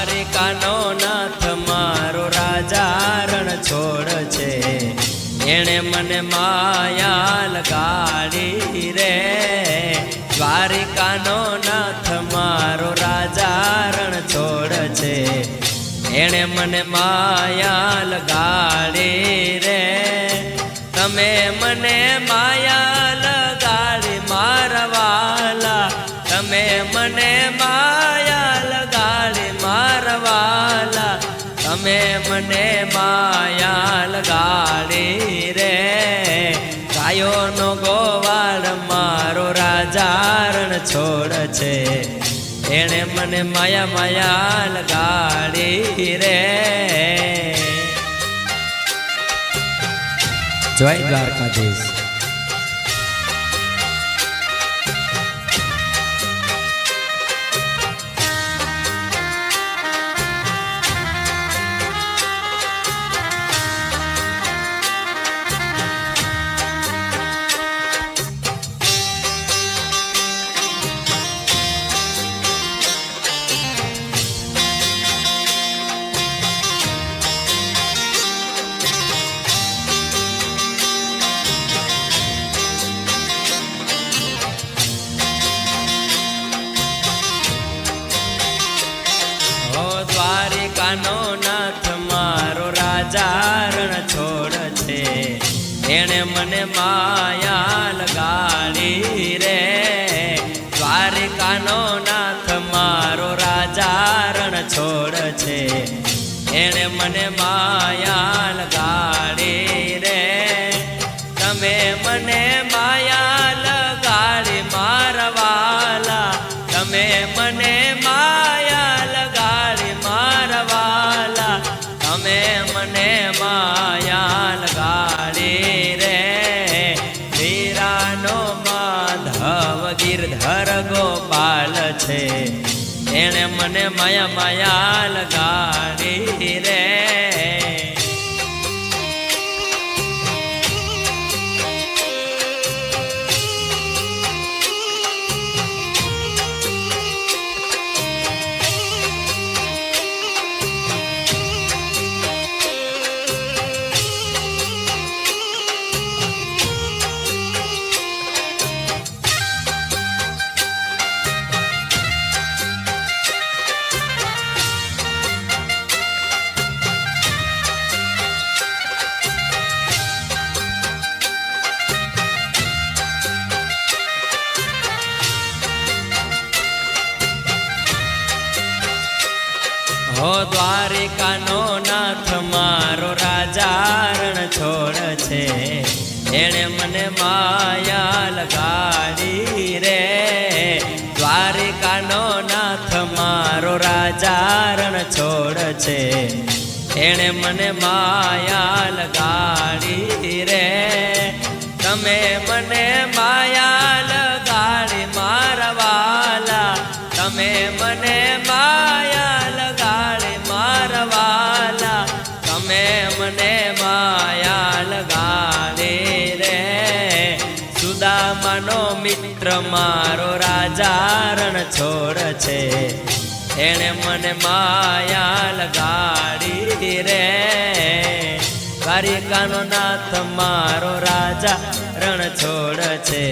દ્વારિકાનો નાથ મારો રાજા રણ છોડ છે, એણે મને માયા લગાડી રે. દ્વારિકાનો નાથ મારો રાજા રણ છોડ છે, એણે મને માયા લગાડી રે. તમે મને માયા લગાડી મારા વાલા, તમે મને માયા લગાડી મારા વાલા, તમે મને માયા લગાડી રે. ગાયોનો ગોવાળ મારો રાજા રણ છોડ છે, એણે મને માયા માયા લગાડી રે. જય દ્વારકાધીશ. દ્વારિકાનો નાથ મારો રાજા રણ છોડ છે, એણે મને માયા લગાડી રે. દ્વારિકાનો નાથ મારો રાજા રણ છોડ છે, એણે મને માયા લગાડી રે. તમે મને માયા લગાડી મારા વાલા, તમે મને માયા લગાડી મારા વાલા, તમે મને માયા લગાડી રે. વીરાનો માધવ ગિરધર ગોપાલ છે, એણે મને માયા માયા લગાડી રે. હો દ્વારિકાનો નાથ મારો રાજા રણ છોડ છે, એણે મને માયા લગાડી રે. દ્વારિકાનો નાથ મારો રાજા રણ છોડ છે, એણે મને માયા લગાડી રે. તમે મને માયા લગાડી મારા વાલા, તમે મને માયા લગાડી મારા વાલા, તમે મને માયા લગાડી રે. સુદામાનો મિત્ર મારો રાજા રણ છોડ છે, એણે મને માયા લગાડી રે. દ્વારિકાનો નાથ મારો રાજા રણ છોડ છે,